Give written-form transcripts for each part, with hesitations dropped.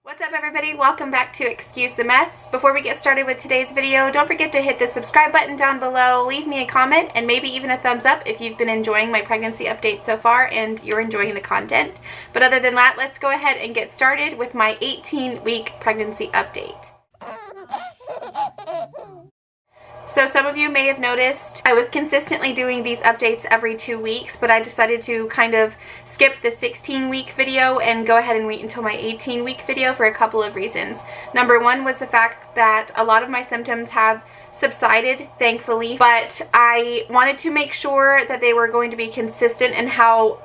What's up everybody? Welcome back to Excuse the Mess. Before we get started with today's video, don't forget to hit the subscribe button down below, leave me a comment, and maybe even a thumbs up if you've been enjoying my pregnancy update so far and you're enjoying the content. But other than that, let's go ahead and get started with my 18-week pregnancy update. So some of you may have noticed I was consistently doing these updates every 2 weeks, but I decided to kind of skip the 16-week video and go ahead and wait until my 18-week video for a couple of reasons. Number one was the fact that a lot of my symptoms have subsided, thankfully, but I wanted to make sure that they were going to be consistent in how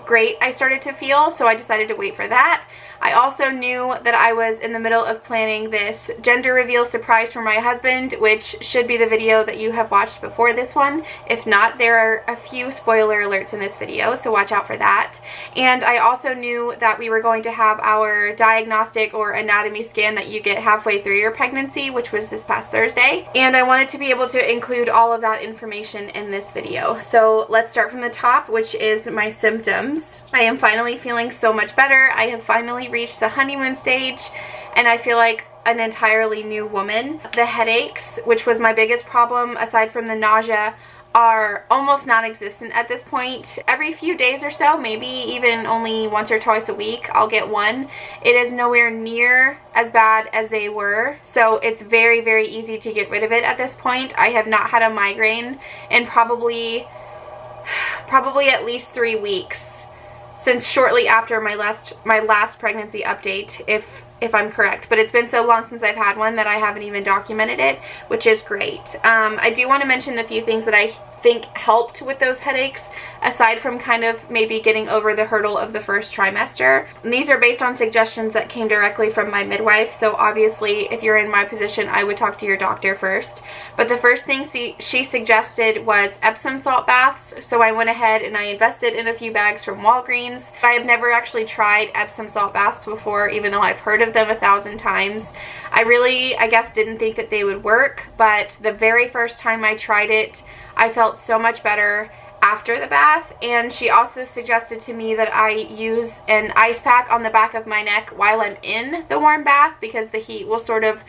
great I started to feel, so I decided to wait for that. I also knew that I was in the middle of planning this gender reveal surprise for my husband, which should be the video that you have watched before this one. If not, there are a few spoiler alerts in this video, so watch out for that. And I also knew that we were going to have our diagnostic or anatomy scan that you get halfway through your pregnancy, which was this past Thursday. And I wanted to be able to include all of that information in this video. So let's start from the top, which is my symptoms. I am finally feeling so much better. I have finally reached the honeymoon stage and I feel like an entirely new woman. The headaches, which was my biggest problem aside from the nausea, are almost non-existent at this point. Every few days or so, maybe even only once or twice a week, I'll get one. It is nowhere near as bad as they were, so it's very, very easy to get rid of it at this point. I have not had a migraine in probably at least 3 weeks since shortly after my last pregnancy update, if I'm correct. But it's been so long since I've had one that I haven't even documented it, which is great. I do want to mention a few things that I think helped with those headaches, aside from kind of maybe getting over the hurdle of the first trimester. And these are based on suggestions that came directly from my midwife, so obviously if you're in my position, I would talk to your doctor first. But the first thing she suggested was Epsom salt baths, so I went ahead and I invested in a few bags from Walgreens. I have never actually tried Epsom salt baths before, even though I've heard of them 1,000 times. I guess, didn't think that they would work, but the very first time I tried it, I felt so much better after the bath. And she also suggested to me that I use an ice pack on the back of my neck while I'm in the warm bath, because the heat will sort of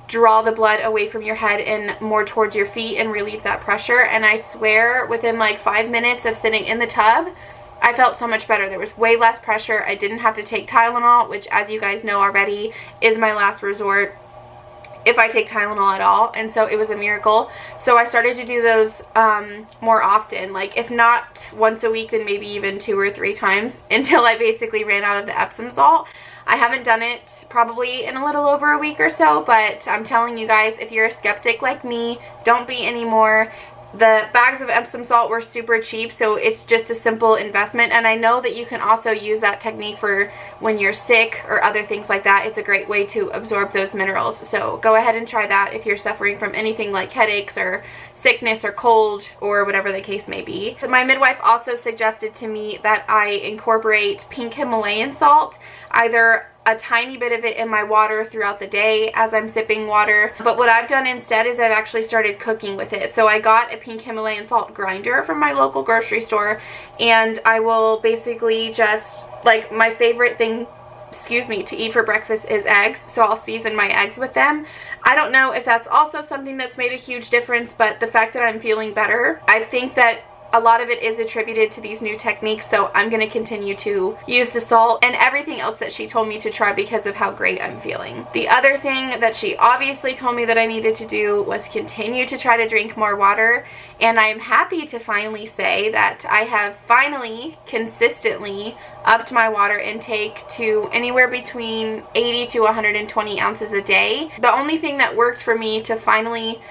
draw the blood away from your head and more towards your feet and relieve that pressure. And I swear within like 5 minutes of sitting in the tub, I felt so much better. There was way less pressure. I didn't have to take Tylenol, which, as you guys know already, is my last resort if I take Tylenol at all, and so it was a miracle. So I started to do those more often, like if not once a week, then maybe even 2 or 3 times, until I basically ran out of the Epsom salt. I haven't done it probably in a little over a week or so, but I'm telling you guys, if you're a skeptic like me, don't be anymore. The bags of Epsom salt were super cheap, so it's just a simple investment. And I know that you can also use that technique for when you're sick or other things like that. It's a great way to absorb those minerals. So go ahead and try that if you're suffering from anything like headaches or sickness or cold or whatever the case may be. My midwife also suggested to me that I incorporate pink Himalayan salt, either a tiny bit of it in my water throughout the day as I'm sipping water. But what I've done instead is I've actually started cooking with it. So I got a pink Himalayan salt grinder from my local grocery store, and I will basically just, like, my favorite thing, to eat for breakfast is eggs, so I'll season my eggs with them. I don't know if that's also something that's made a huge difference, but the fact that I'm feeling better, I think that a lot of it is attributed to these new techniques, so I'm going to continue to use the salt and everything else that she told me to try because of how great I'm feeling. The other thing that she obviously told me that I needed to do was continue to try to drink more water, and I'm happy to finally say that I have finally consistently upped my water intake to anywhere between 80 to 120 ounces a day. The only thing that worked for me to finally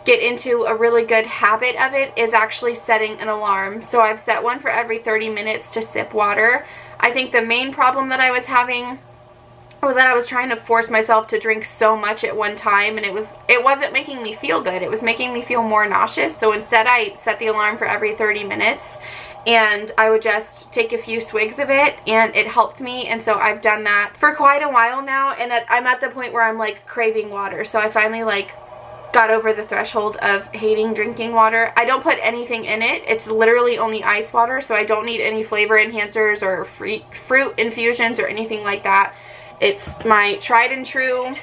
get into a really good habit of it is actually setting an alarm. So I've set one for every 30 minutes to sip water. I think the main problem that I was having was that I was trying to force myself to drink so much at one time, and it wasn't making me feel good. It was making me feel more nauseous. So instead I set the alarm for every 30 minutes, and I would just take a few swigs of it, and it helped me. And so I've done that for quite a while now, and I'm at the point where I'm like craving water. So I finally got over the threshold of hating drinking water. I don't put anything in it. It's literally only ice water, so I don't need any flavor enhancers or fruit infusions or anything like that. It's my tried and true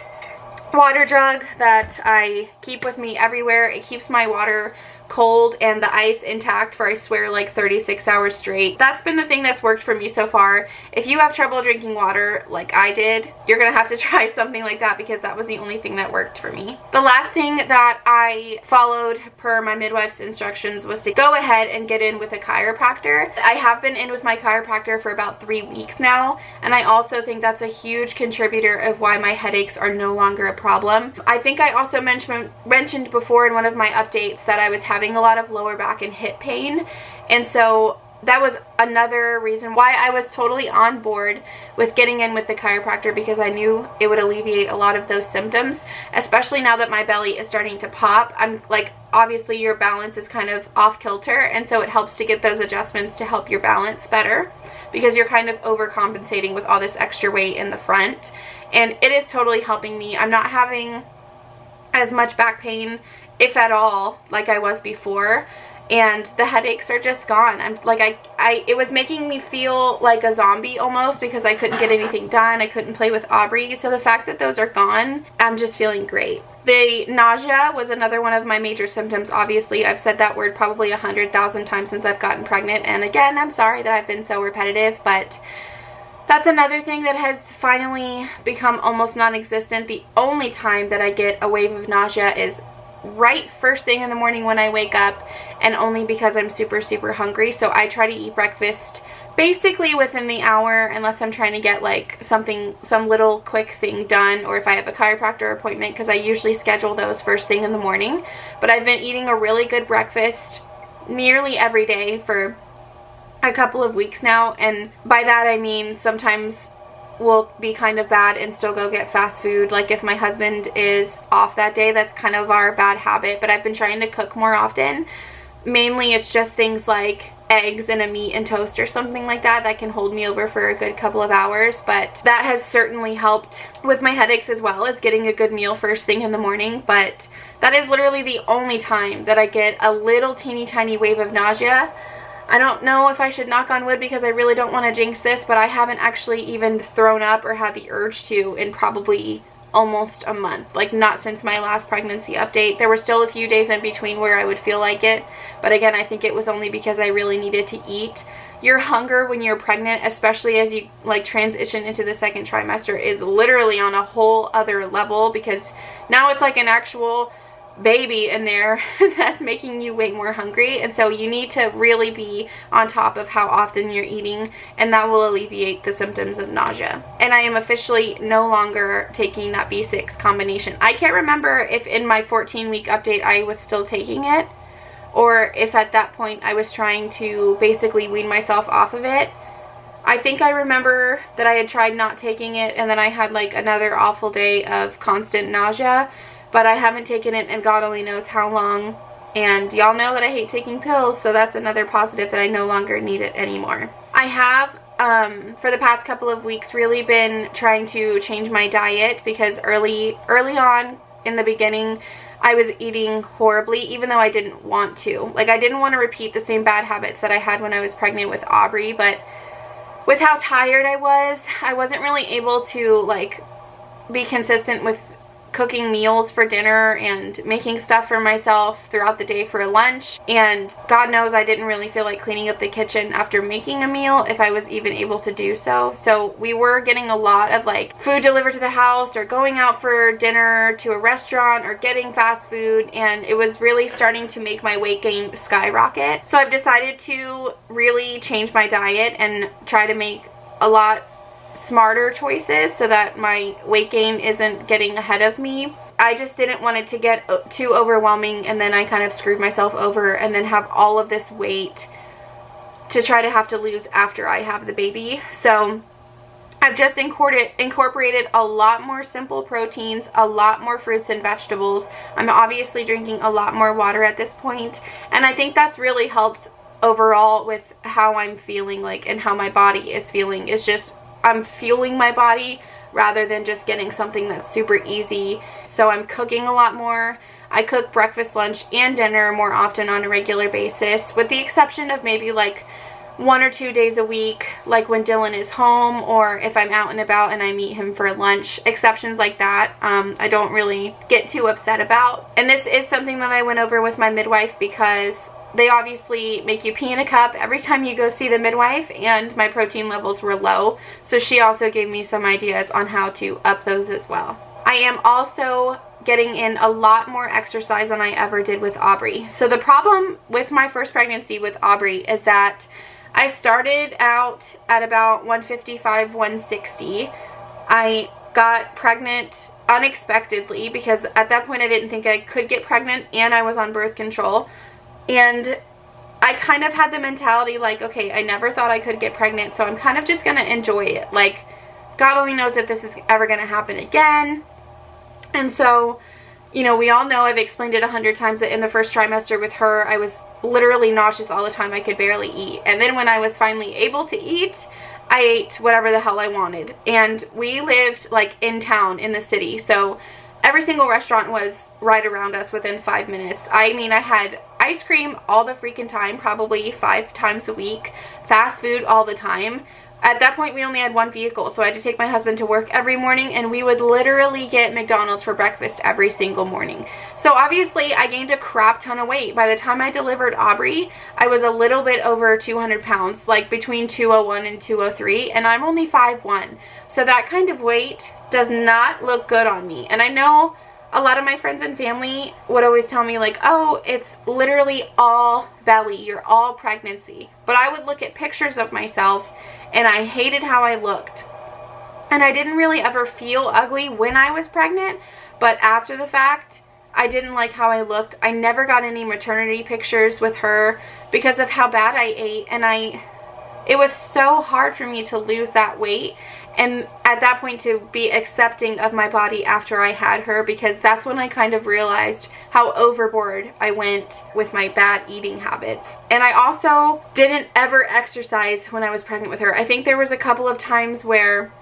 water jug that I keep with me everywhere. It keeps my water cold and the ice intact for, I swear, like 36 hours straight. That's been the thing that's worked for me so far. If you have trouble drinking water like I did, you're gonna have to try something like that, because that was the only thing that worked for me. The last thing that I followed per my midwife's instructions was to go ahead and get in with a chiropractor. I have been in with my chiropractor for about 3 weeks now, and I also think that's a huge contributor of why my headaches are no longer a problem. I think I also mentioned before in one of my updates that I was having a lot of lower back and hip pain, and so that was another reason why I was totally on board with getting in with the chiropractor, because I knew it would alleviate a lot of those symptoms, especially now that my belly is starting to pop. I'm like, obviously your balance is kind of off kilter, and so it helps to get those adjustments to help your balance better, because you're kind of overcompensating with all this extra weight in the front, and it is totally helping me. I'm not having as much back pain, if at all, like I was before, and the headaches are just gone. I'm like, it was making me feel like a zombie almost, because I couldn't get anything done. I couldn't play with Aubrey, so the fact that those are gone, I'm just feeling great. The nausea was another one of my major symptoms. Obviously, I've said that word probably 100,000 times since I've gotten pregnant, and again, I'm sorry that I've been so repetitive, but that's another thing that has finally become almost non-existent. The only time that I get a wave of nausea is right first thing in the morning when I wake up, and only because I'm super hungry. So I try to eat breakfast basically within the hour, unless I'm trying to get like some little quick thing done, or if I have a chiropractor appointment, because I usually schedule those first thing in the morning. But I've been eating a really good breakfast nearly every day for a couple of weeks now, and by that I mean sometimes will be kind of bad and still go get fast food. Like if my husband is off that day, that's kind of our bad habit, but I've been trying to cook more often. Mainly it's just things like eggs and a meat and toast or something like that that can hold me over for a good couple of hours, but that has certainly helped with my headaches, as well as getting a good meal first thing in the morning. But that is literally the only time that I get a little teeny tiny wave of nausea. I don't know if I should knock on wood, because I really don't want to jinx this, but I haven't actually even thrown up or had the urge to in probably almost a month. Like, not since my last pregnancy update. There were still a few days in between where I would feel like it, but again, I think it was only because I really needed to eat. Your hunger when you're pregnant, especially as you like transition into the second trimester, is literally on a whole other level, because now it's like an actual baby in there that's making you way more hungry, and so you need to really be on top of how often you're eating, and that will alleviate the symptoms of nausea. And I am officially no longer taking that B6 combination. I can't remember if in my 14-week update I was still taking it, or if at that point I was trying to basically wean myself off of it. I think I remember that I had tried not taking it, and then I had like another awful day of constant nausea. But I haven't taken it, and God only knows how long. And y'all know that I hate taking pills, so that's another positive that I no longer need it anymore. I have, for the past couple of weeks, really been trying to change my diet, because early on in the beginning, I was eating horribly, even though I didn't want to. Like, I didn't want to repeat the same bad habits that I had when I was pregnant with Aubrey, but with how tired I wasn't really able to, like, be consistent with cooking meals for dinner and making stuff for myself throughout the day for lunch. And God knows I didn't really feel like cleaning up the kitchen after making a meal, if I was even able to do so. So we were getting a lot of like food delivered to the house, or going out for dinner to a restaurant, or getting fast food, and it was really starting to make my weight gain skyrocket. So I've decided to really change my diet and try to make a lot smarter choices so that my weight gain isn't getting ahead of me. I just didn't want it to get too overwhelming, and then I kind of screwed myself over, and then have all of this weight to try to have to lose after I have the baby. So I've just incorporated a lot more simple proteins, a lot more fruits and vegetables. I'm obviously drinking a lot more water at this point, and I think that's really helped overall with how I'm feeling, like, and how my body is feeling. It's just, I'm fueling my body rather than just getting something that's super easy. So I'm cooking a lot more. I cook breakfast, lunch, and dinner more often on a regular basis, with the exception of maybe like 1 or 2 days a week, like when Dylan is home or if I'm out and about and I meet him for lunch. Exceptions like that, I don't really get too upset about. And this is something that I went over with my midwife because they obviously make you pee in a cup every time you go see the midwife, and my protein levels were low. So she also gave me some ideas on how to up those as well. I am also getting in a lot more exercise than I ever did with Aubrey. So the problem with my first pregnancy with Aubrey is that I started out at about 155, 160. I got pregnant unexpectedly because at that point I didn't think I could get pregnant, and I was on birth control. And I kind of had the mentality like, okay, I never thought I could get pregnant, so I'm kind of just going to enjoy it. Like, God only knows if this is ever going to happen again. And so, you know, we all know, I've explained it 100 times, that in the first trimester with her, I was literally nauseous all the time. I could barely eat. And then when I was finally able to eat, I ate whatever the hell I wanted. And we lived like in town, in the city. So every single restaurant was right around us within 5 minutes. I mean, I had ice cream all the freaking time, probably 5 times a week, fast food all the time. At that point, we only had one vehicle, so I had to take my husband to work every morning, and we would literally get McDonald's for breakfast every single morning. So obviously, I gained a crap ton of weight. By the time I delivered Aubrey, I was a little bit over 200 pounds, like between 201 and 203, and I'm only 5'1". So that kind of weight does not look good on me. And I know a lot of my friends and family would always tell me like, oh, it's literally all belly, you're all pregnancy. But I would look at pictures of myself and I hated how I looked. And I didn't really ever feel ugly when I was pregnant, but after the fact, I didn't like how I looked. I never got any maternity pictures with her because of how bad I ate, and it was so hard for me to lose that weight, and at that point to be accepting of my body after I had her, because that's when I kind of realized how overboard I went with my bad eating habits. And I also didn't ever exercise when I was pregnant with her. I think there was a couple of times where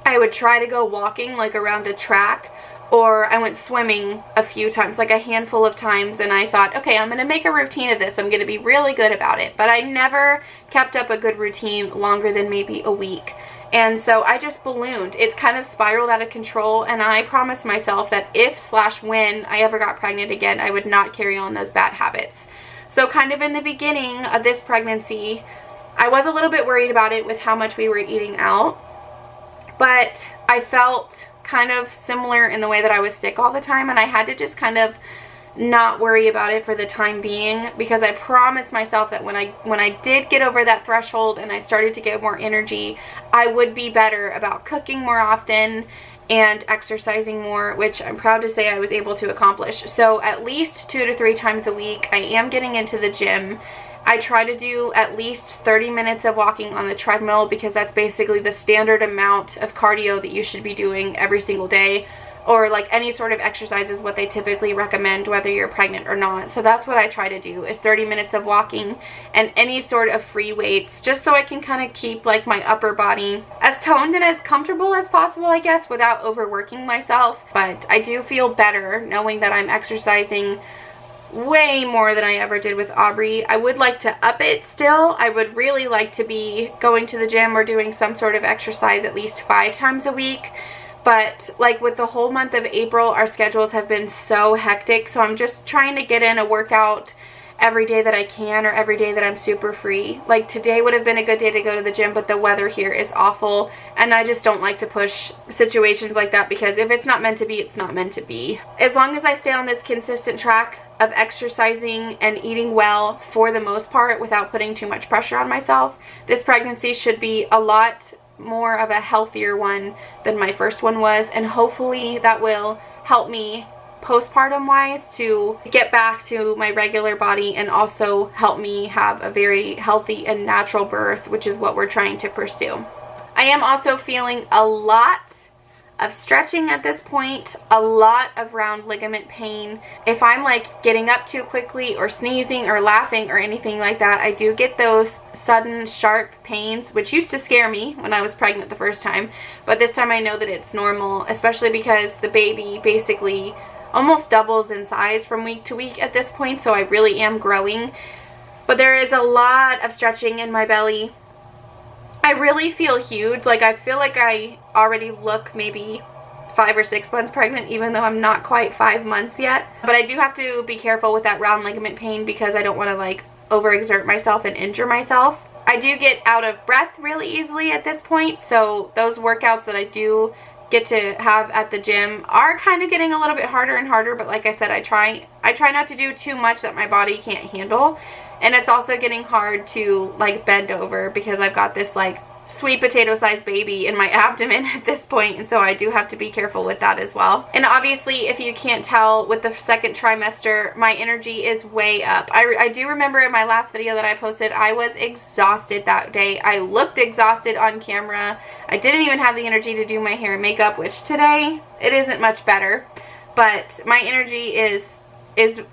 I would try to go walking like around a track, or I went swimming a few times, like a handful of times, and I thought, okay, I'm going to make a routine of this. I'm going to be really good about it. But I never kept up a good routine longer than maybe a week. And so I just ballooned. It's kind of spiraled out of control, and I promised myself that if/when I ever got pregnant again, I would not carry on those bad habits. So kind of in the beginning of this pregnancy, I was a little bit worried about it with how much we were eating out, but I felt kind of similar in the way that I was sick all the time, and I had to just kind of not worry about it for the time being, because I promised myself that when I did get over that threshold and I started to get more energy, I would be better about cooking more often and exercising more, which I'm proud to say I was able to accomplish. So at least 2 to 3 times a week, I am getting into the gym. I try to do at least 30 minutes of walking on the treadmill, because that's basically the standard amount of cardio that you should be doing every single day, or like any sort of exercise is what they typically recommend whether you're pregnant or not. So that's what I try to do, is 30 minutes of walking and any sort of free weights, just so I can kind of keep like my upper body as toned and as comfortable as possible, I guess, without overworking myself. But I do feel better knowing that I'm exercising way more than I ever did with Aubrey. I would like to up it still. I would really like to be going to the gym or doing some sort of exercise at least 5 times a week. But like with the whole month of April, our schedules have been so hectic, so I'm just trying to get in a workout every day that I can, or every day that I'm super free. Like today would have been a good day to go to the gym, but the weather here is awful, and I just don't like to push situations like that, because if it's not meant to be, it's not meant to be. As long as I stay on this consistent track of exercising and eating well for the most part without putting too much pressure on myself, this pregnancy should be a lot more of a healthier one than my first one was, and hopefully that will help me postpartum wise to get back to my regular body, and also help me have a very healthy and natural birth, which is what we're trying to pursue. I am also feeling a lot of stretching at this point, a lot of round ligament pain. If I'm like getting up too quickly or sneezing or laughing or anything like that, I do get those sudden sharp pains, which used to scare me when I was pregnant the first time, but this time I know that it's normal, especially because the baby basically almost doubles in size from week to week at this point, so I really am growing. But there is a lot of stretching in my belly. I really feel huge. Like, I feel like I already look maybe 5 or 6 months pregnant, even though I'm not quite 5 months yet. But I do have to be careful with that round ligament pain because I don't want to like overexert myself and injure myself. I do get out of breath really easily at this point, so those workouts that I do get to have at the gym are kind of getting a little bit harder and harder, but like I said, I try not to do too much that my body can't handle. And it's also getting hard to like bend over because I've got this like sweet potato sized baby in my abdomen at this point, and so I do have to be careful with that as well. And obviously, if you can't tell, with the second trimester, my energy is way up. I do remember in my last video that I posted, I was exhausted that day. I looked exhausted on camera. I didn't even have the energy to do my hair and makeup, which today it isn't much better, but my energy is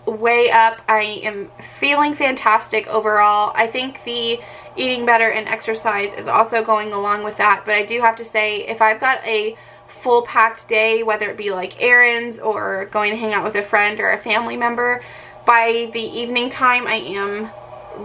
way up. I am feeling fantastic overall. I think the eating better and exercise is also going along with that, but I do have to say, if I've got a full packed day, whether it be like errands or going to hang out with a friend or a family member, by the evening time I am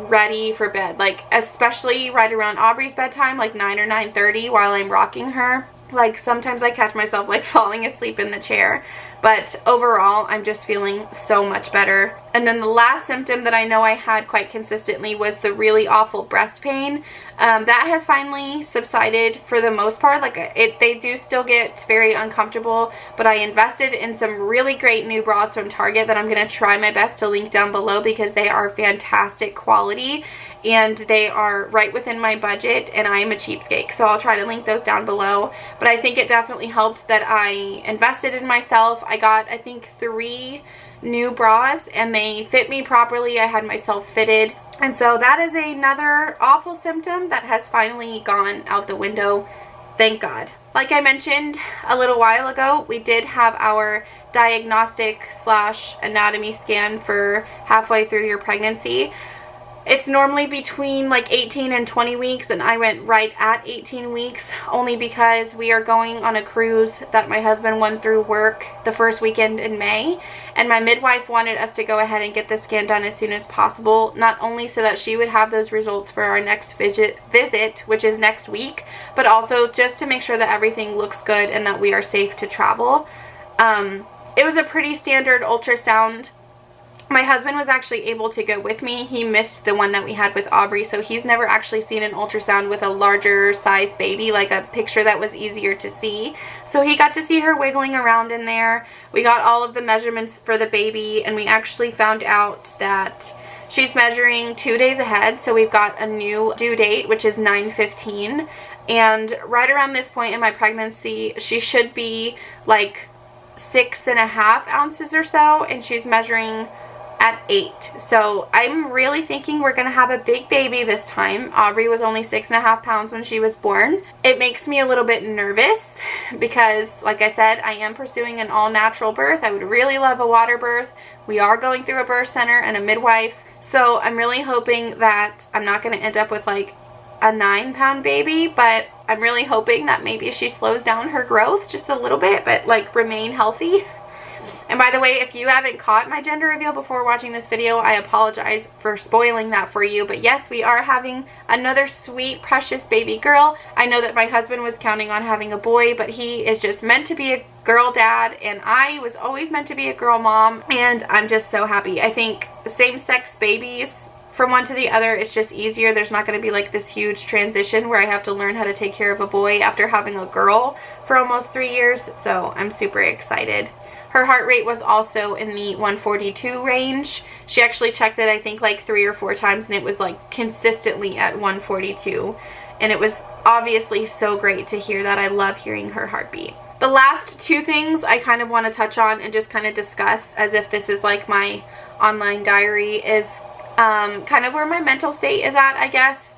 ready for bed, like especially right around Aubrey's bedtime, like 9 or 9:30 while I'm rocking her. Like sometimes I catch myself like falling asleep in the chair, but overall I'm just feeling so much better. And then the last symptom that I know I had quite consistently was the really awful breast pain. That has finally subsided for the most part. Like they do still get very uncomfortable, but I invested in some really great new bras from Target that I'm going to try my best to link down below because they are fantastic quality and they are right within my budget, and I am a cheapskate, so I'll try to link those down below. But I think it definitely helped that I invested in myself. I got, I think, 3 new bras and they fit me properly. I had myself fitted, and so that is another awful symptom that has finally gone out the window, thank God. Like I mentioned a little while ago, we did have our diagnostic / anatomy scan for halfway through your pregnancy. It's normally between like 18 and 20 weeks, and I went right at 18 weeks only because we are going on a cruise that my husband won through work the first weekend in May, and my midwife wanted us to go ahead and get the scan done as soon as possible, not only so that she would have those results for our next visit, which is next week, but also just to make sure that everything looks good and that we are safe to travel. It was a pretty standard ultrasound. My husband was actually able to go with me. He missed the one that we had with Aubrey, so he's never actually seen an ultrasound with a larger size baby, like a picture that was easier to see. So he got to see her wiggling around in there. We got all of the measurements for the baby, and we actually found out that she's measuring 2 days ahead, so we've got a new due date, which is 9/15. And right around this point in my pregnancy, she should be like 6.5 ounces or so, and she's measuring at 8. So I'm really thinking we're gonna have a big baby this time. Aubrey was only 6.5 pounds when she was born. It makes me a little bit nervous because, like I said, I am pursuing an all-natural birth. I would really love a water birth. We are going through a birth center and a midwife, so I'm really hoping that I'm not gonna end up with like a 9-pound baby, but I'm really hoping that maybe she slows down her growth just a little bit, but like remain healthy. And by the way, if you haven't caught my gender reveal before watching this video, I apologize for spoiling that for you. But yes, we are having another sweet, precious baby girl. I know that my husband was counting on having a boy, but he is just meant to be a girl dad, and I was always meant to be a girl mom, and I'm just so happy. I think same-sex babies, from one to the other, it's just easier. There's not going to be like this huge transition where I have to learn how to take care of a boy after having a girl for almost 3 years, so I'm super excited. Her heart rate was also in the 142 range. She actually checked it, I think, like 3 or 4 times, and it was like consistently at 142. And it was obviously so great to hear that. I love hearing her heartbeat. The last 2 things I kind of want to touch on and just kind of discuss, as if this is like my online diary, is kind of where my mental state is at, I guess.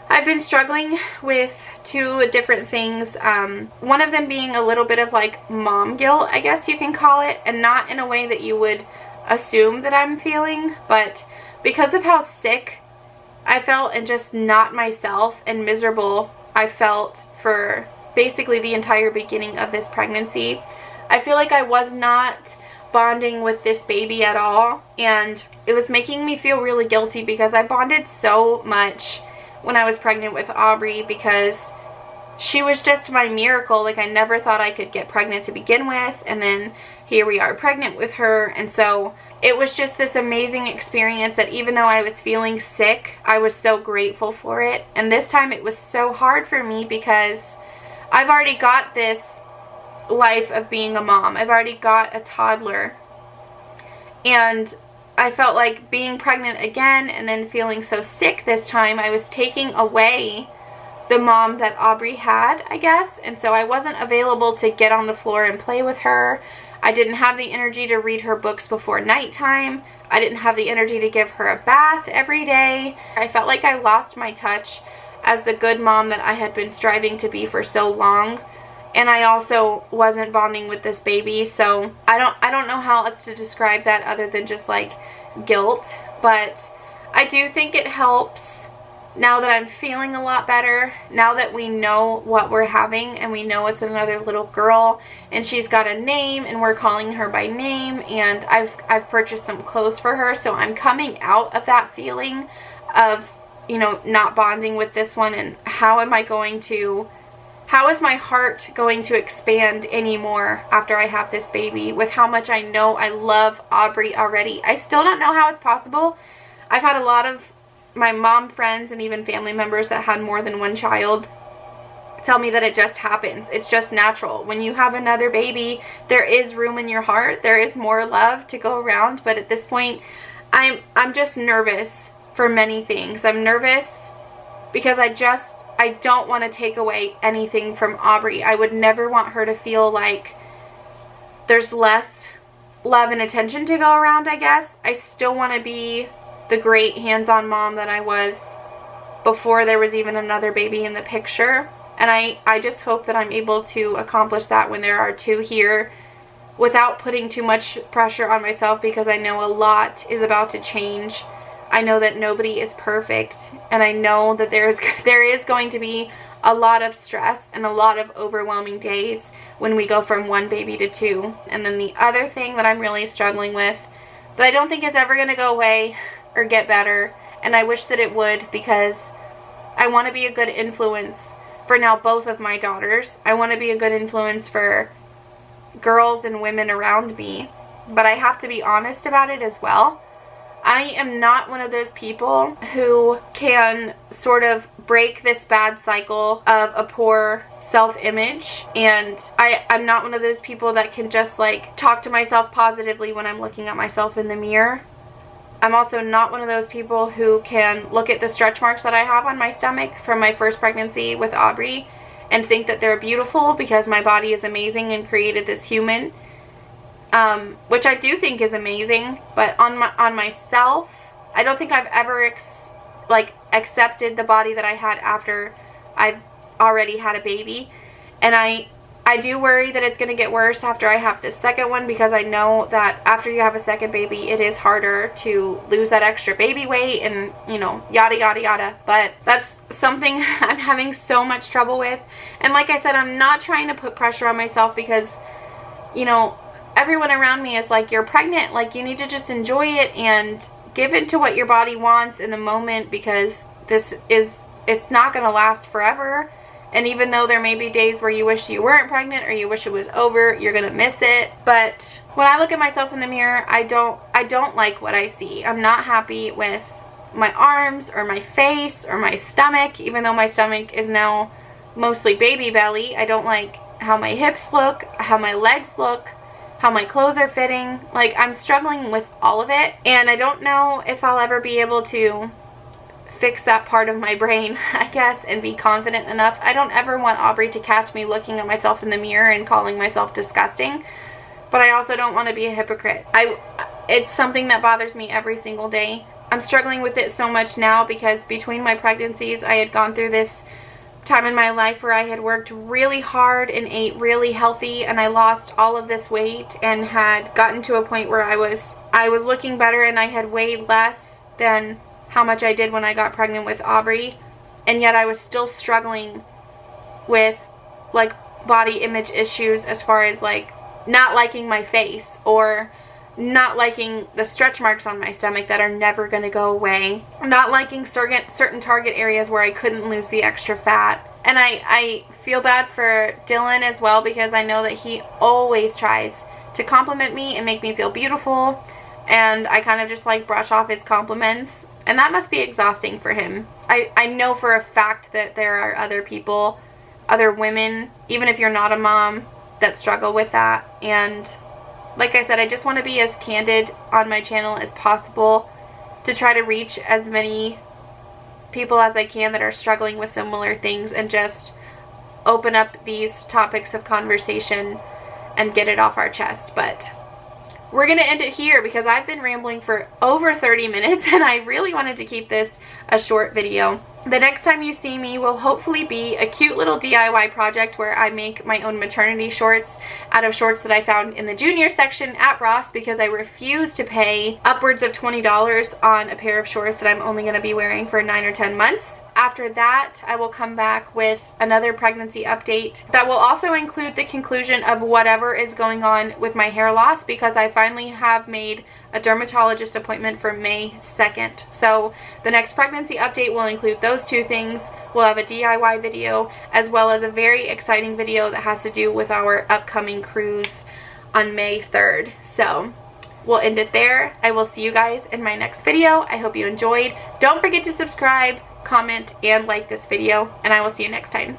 I've been struggling with 2 different things, one of them being a little bit of like mom guilt, I guess you can call it, and not in a way that you would assume that I'm feeling, but because of how sick I felt and just not myself and miserable I felt for basically the entire beginning of this pregnancy, I feel like I was not bonding with this baby at all, and it was making me feel really guilty because I bonded so much when I was pregnant with Aubrey because she was just my miracle. Like, I never thought I could get pregnant to begin with, and then here we are pregnant with her. And so it was just this amazing experience that even though I was feeling sick, I was so grateful for it. And this time it was so hard for me because I've already got this life of being a mom. I've already got a toddler, and I felt like being pregnant again and then feeling so sick this time, I was taking away the mom that Aubrey had, I guess. And so I wasn't available to get on the floor and play with her. I didn't have the energy to read her books before nighttime. I didn't have the energy to give her a bath every day. I felt like I lost my touch as the good mom that I had been striving to be for so long. And I also wasn't bonding with this baby, so I don't know how else to describe that other than just like guilt. But I do think it helps now that I'm feeling a lot better, now that we know what we're having and we know it's another little girl and she's got a name and we're calling her by name, and I've purchased some clothes for her, so I'm coming out of that feeling of, you know, not bonding with this one, and how is my heart going to expand anymore after I have this baby with how much I know I love Aubrey already. I still don't know how it's possible. I've had a lot of my mom friends and even family members that had more than one child tell me that it just happens. It's just natural. When you have another baby, there is room in your heart. There is more love to go around. But at this point, I'm just nervous for many things. I'm nervous because I don't want to take away anything from Aubrey. I would never want her to feel like there's less love and attention to go around, I guess. I still want to be the great hands-on mom that I was before there was even another baby in the picture. And I just hope that I'm able to accomplish that when there are two here without putting too much pressure on myself, because I know a lot is about to change. I know that nobody is perfect, and I know that there is going to be a lot of stress and a lot of overwhelming days when we go from one baby to two. And then the other thing that I'm really struggling with that I don't think is ever going to go away or get better, and I wish that it would, because I want to be a good influence for now both of my daughters. I want to be a good influence for girls and women around me, but I have to be honest about it as well. I am not one of those people who can sort of break this bad cycle of a poor self-image, and I'm not one of those people that can just like talk to myself positively when I'm looking at myself in the mirror. I'm also not one of those people who can look at the stretch marks that I have on my stomach from my first pregnancy with Aubrey and think that they're beautiful because my body is amazing and created this human, which I do think is amazing. But on myself, I don't think I've ever accepted the body that I had after I've already had a baby. And I do worry that it's going to get worse after I have this second one, because I know that after you have a second baby, it is harder to lose that extra baby weight and, you know, yada, yada, yada. But that's something I'm having so much trouble with. And like I said, I'm not trying to put pressure on myself because, you know, everyone around me is like, you're pregnant, like you need to just enjoy it and give into what your body wants in the moment, because it's not going to last forever. And even though there may be days where you wish you weren't pregnant or you wish it was over, you're going to miss it. But when I look at myself in the mirror, I don't like what I see. I'm not happy with my arms or my face or my stomach, even though my stomach is now mostly baby belly. I don't like how my hips look, how my legs look, how my clothes are fitting. Like, I'm struggling with all of it, and I don't know if I'll ever be able to fix that part of my brain, I guess, and be confident enough. I don't ever want Aubrey to catch me looking at myself in the mirror and calling myself disgusting, but I also don't want to be a hypocrite. It's something that bothers me every single day. I'm struggling with it so much now because between my pregnancies, I had gone through this time in my life where I had worked really hard and ate really healthy, and I lost all of this weight and had gotten to a point where I was looking better, and I had weighed less than how much I did when I got pregnant with Aubrey, and yet I was still struggling with like body image issues as far as like not liking my face or not liking the stretch marks on my stomach that are never going to go away, not liking certain target areas where I couldn't lose the extra fat. And I feel bad for Dylan as well, because I know that he always tries to compliment me and make me feel beautiful, and I kind of just like brush off his compliments, and that must be exhausting for him. I know for a fact that there are other people, other women, even if you're not a mom, that struggle with that. And like I said, I just want to be as candid on my channel as possible to try to reach as many people as I can that are struggling with similar things, and just open up these topics of conversation and get it off our chest. But we're going to end it here because I've been rambling for over 30 minutes and I really wanted to keep this a short video. The next time you see me will hopefully be a cute little DIY project where I make my own maternity shorts out of shorts that I found in the junior section at Ross, because I refuse to pay upwards of $20 on a pair of shorts that I'm only going to be wearing for 9 or 10 months. After that, I will come back with another pregnancy update that will also include the conclusion of whatever is going on with my hair loss, because I finally have made a dermatologist appointment for May 2nd. So the next pregnancy update will include those two things. We'll have a DIY video as well as a very exciting video that has to do with our upcoming cruise on May 3rd. So we'll end it there. I will see you guys in my next video. I hope you enjoyed. Don't forget to subscribe, comment, and like this video, and I will see you next time.